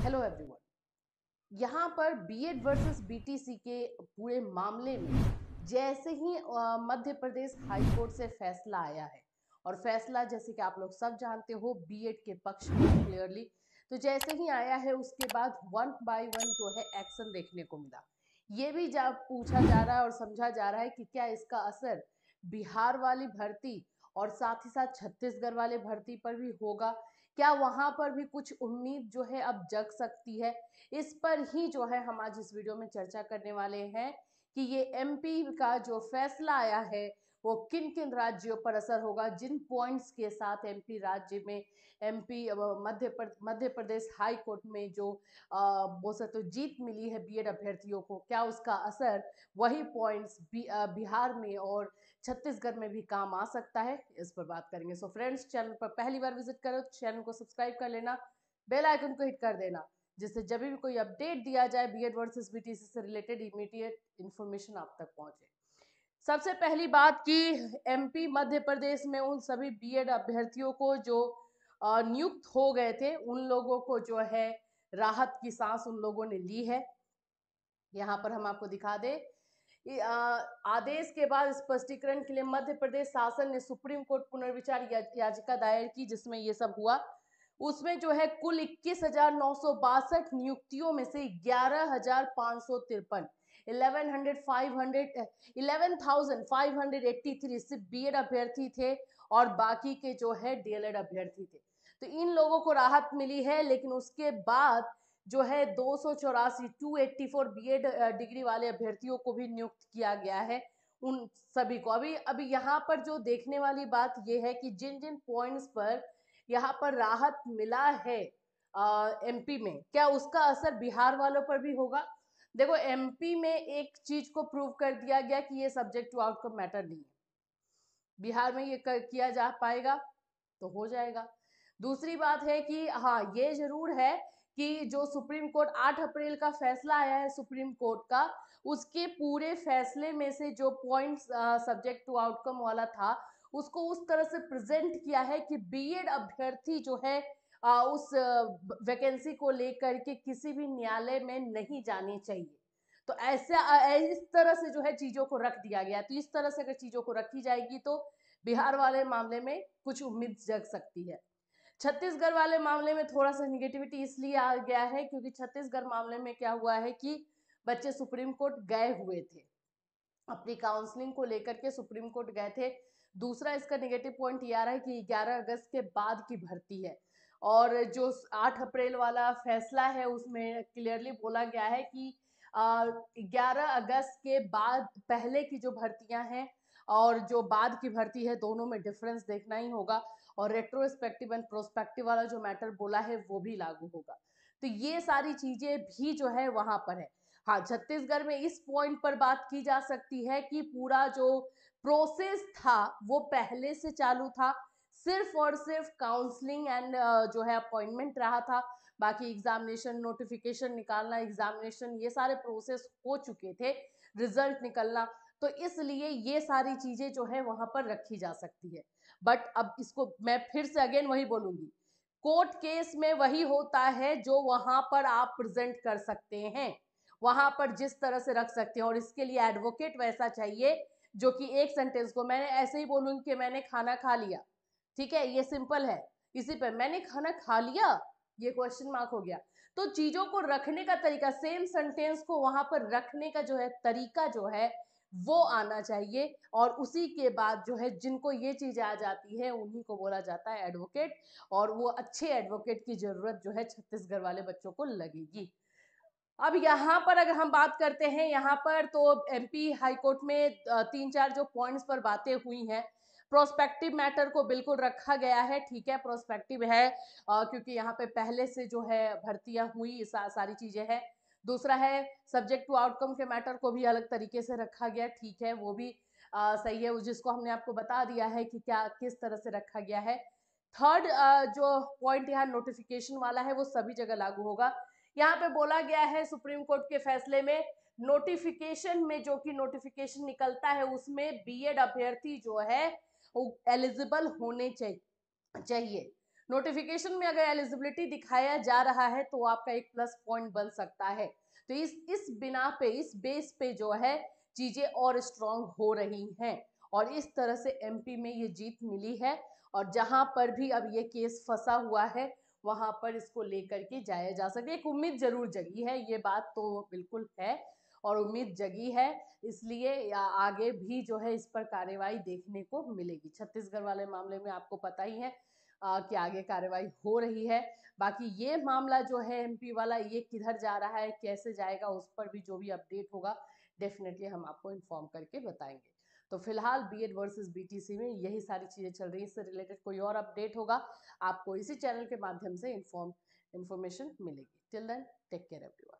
Hello everyone. यहाँ पर BEd versus BTC के पूरे मामले में जैसे ही मध्य प्रदेश हाई कोर्ट से फैसला आया है और फैसला जैसे कि आप लोग सब जानते हो बीएड के पक्ष में क्लियरली, तो जैसे ही आया है उसके बाद वन बाय वन जो है एक्शन देखने को मिला। ये भी पूछा जा रहा है और समझा जा रहा है कि क्या इसका असर बिहार वाली भर्ती और साथ ही साथ छत्तीसगढ़ वाले भर्ती पर भी होगा। क्या वहां पर भी कुछ उम्मीद जो है अब जग सकती है? इस पर ही जो है हम आज इस वीडियो में चर्चा करने वाले हैं कि ये एमपी का जो फैसला आया है वो किन किन राज्यों पर असर होगा, जिन पॉइंट्स के साथ एमपी राज्य में MP Madhya Pradesh high court में जो बोल सकते हो जीत मिली है बीएड अभ्यर्थियों को, क्या उसका असर वही पॉइंट्स बिहार में और छत्तीसगढ़ में भी काम आ सकता है, इस पर बात करेंगे। सो फ्रेंड्स, चैनल पर पहली बार विजिट करो तो चैनल को सब्सक्राइब कर लेना, बेल आइकन को हिट कर देना, जिससे जब भी कोई अपडेट दिया जाए बीएड वर्सेस बीटीसी से रिलेटेड इमीडिएट इन्फॉर्मेशन आप तक पहुंचे। सबसे पहली बात कि एमपी मध्य प्रदेश में उन सभी बीएड अभ्यर्थियों को जो नियुक्त हो गए थे उन लोगों को जो है राहत की सांस उन लोगों ने ली है। यहाँ पर हम आपको दिखा दें, आदेश के बाद स्पष्टीकरण के लिए मध्य प्रदेश शासन ने सुप्रीम कोर्ट पुनर्विचार याचिका दायर की, जिसमें ये सब हुआ। उसमें जो है कुल 21,962 नियुक्तियों में से 11,553 11,583 सिर्फ बीएड अभ्यर्थी थे और बाकी के जो है डीएलएड अभ्यर्थी थे। तो इन लोगों को राहत मिली है, लेकिन उसके बाद जो है 284 बीएड डिग्री वाले अभ्यर्थियों को भी नियुक्त किया गया है। उन सभी को अभी यहाँ पर जो देखने वाली बात यह है कि जिन जिन पॉइंट्स पर यहाँ पर राहत मिला है एमपी में, क्या उसका असर बिहार वालों पर भी होगा? देखो, एमपी में एक चीज को प्रूव कर दिया गया कि ये सब्जेक्ट टू आउटकम मैटर नहीं है। बिहार में ये किया जा पाएगा तो हो जाएगा। दूसरी बात है कि हाँ, ये जरूर है कि जो सुप्रीम कोर्ट 8 अप्रैल का फैसला आया है सुप्रीम कोर्ट का, उसके पूरे फैसले में से जो पॉइंट्स सब्जेक्ट टू आउटकम वाला था उसको उस तरह से प्रेजेंट किया है कि बीएड अभ्यर्थी जो है उस वैकेंसी को लेकर के किसी भी न्यायालय में नहीं जानी चाहिए। तो ऐसा इस तरह से जो है चीजों को रख दिया गया। तो इस तरह से अगर चीजों को रखी जाएगी तो बिहार वाले मामले में कुछ उम्मीद जग सकती है। छत्तीसगढ़ वाले मामले में थोड़ा सा निगेटिविटी इसलिए आ गया है क्योंकि छत्तीसगढ़ मामले में क्या हुआ है कि बच्चे सुप्रीम कोर्ट गए हुए थे, अपनी काउंसलिंग को लेकर के सुप्रीम कोर्ट गए थे। दूसरा इसका नेगेटिव पॉइंट ये आ रहा है कि 11 अगस्त के बाद की भर्ती है और जो 8 अप्रैल वाला फैसला है उसमें क्लियरली बोला गया है कि 11 अगस्त के बाद पहले की जो भर्तियां हैं और जो बाद की भर्ती है दोनों में डिफरेंस देखना ही होगा, और रेट्रोस्पेक्टिव एंड प्रोस्पेक्टिव वाला जो मैटर बोला है वो भी लागू होगा। तो ये सारी चीजें भी जो है वहां पर है। हाँ, छत्तीसगढ़ में इस पॉइंट पर बात की जा सकती है कि पूरा जो प्रोसेस था वो पहले से चालू था, सिर्फ और सिर्फ काउंसलिंग एंड जो है अपॉइंटमेंट रहा था। बाकी एग्जामिनेशन, नोटिफिकेशन निकालना, एग्जामिनेशन, ये सारे प्रोसेस हो चुके थे, रिजल्ट निकलना। तो इसलिए ये सारी चीजें जो है वहां पर रखी जा सकती है। बट अब इसको मैं फिर से अगेन वही बोलूंगी, कोर्ट केस में वही होता है जो वहां पर आप प्रेजेंट कर सकते हैं, वहां पर जिस तरह से रख सकते हैं। और इसके लिए एडवोकेट वैसा चाहिए जो कि एक सेंटेंस को, मैंने ऐसे ही बोलूंगी कि मैंने खाना खा लिया, ठीक है, ये सिंपल है। इसी पर मैंने खाना खा लिया, ये क्वेश्चन मार्क हो गया। तो चीजों को रखने का तरीका, सेम सेंटेंस को वहां पर रखने का जो है तरीका जो है वो आना चाहिए। और उसी के बाद जो है जिनको ये चीज आ जाती है उन्हीं को बोला जाता है एडवोकेट, और वो अच्छे एडवोकेट की जरूरत जो है छत्तीसगढ़ वाले बच्चों को लगेगी। अब यहाँ पर अगर हम बात करते हैं, यहाँ पर तो एमपी हाई कोर्ट में 3-4 जो पॉइंट्स पर बातें हुई हैं। प्रोस्पेक्टिव मैटर को बिल्कुल रखा गया है, ठीक है, प्रोस्पेक्टिव है क्योंकि यहाँ पे पहले से जो है भर्तियां हुई, सारी चीजें हैं। दूसरा है सब्जेक्ट टू आउटकम के मैटर को भी अलग तरीके से रखा गया, ठीक है, वो भी सही है, जिसको हमने आपको बता दिया है कि क्या किस तरह से रखा गया है। थर्ड जो पॉइंट यहाँ नोटिफिकेशन वाला है वो सभी जगह लागू होगा। यहाँ पे बोला गया है सुप्रीम कोर्ट के फैसले में, नोटिफिकेशन में जो कि नोटिफिकेशन निकलता है उसमें बीएड अभ्यर्थी जो है वो एलिजिबल होने चाहिए। नोटिफिकेशन में अगर एलिजिबिलिटी दिखाया जा रहा है तो आपका एक प्लस पॉइंट बन सकता है। तो इस बिना पे, इस बेस पे जो है चीजें और स्ट्रांग हो रही हैं और इस तरह से एमपी में ये जीत मिली है। और जहां पर भी अब ये केस फंसा हुआ है वहां पर इसको लेकर के जाया जा सकता है। एक उम्मीद जरूर जगी है, ये बात तो बिल्कुल है और उम्मीद जगी है, इसलिए आगे भी जो है इस पर कार्रवाई देखने को मिलेगी। छत्तीसगढ़ वाले मामले में आपको पता ही है कि आगे कार्रवाई हो रही है। बाकी ये मामला जो है एमपी वाला, ये किधर जा रहा है, कैसे जाएगा, उस पर भी जो भी अपडेट होगा डेफिनेटली हम आपको इन्फॉर्म करके बताएंगे। तो फिलहाल बीएड वर्सेस बीटीसी में यही सारी चीजें चल रही है। इससे रिलेटेड कोई और अपडेट होगा आपको इसी चैनल के माध्यम से इन्फॉर्मेशन मिलेगी। Till then take care everyone.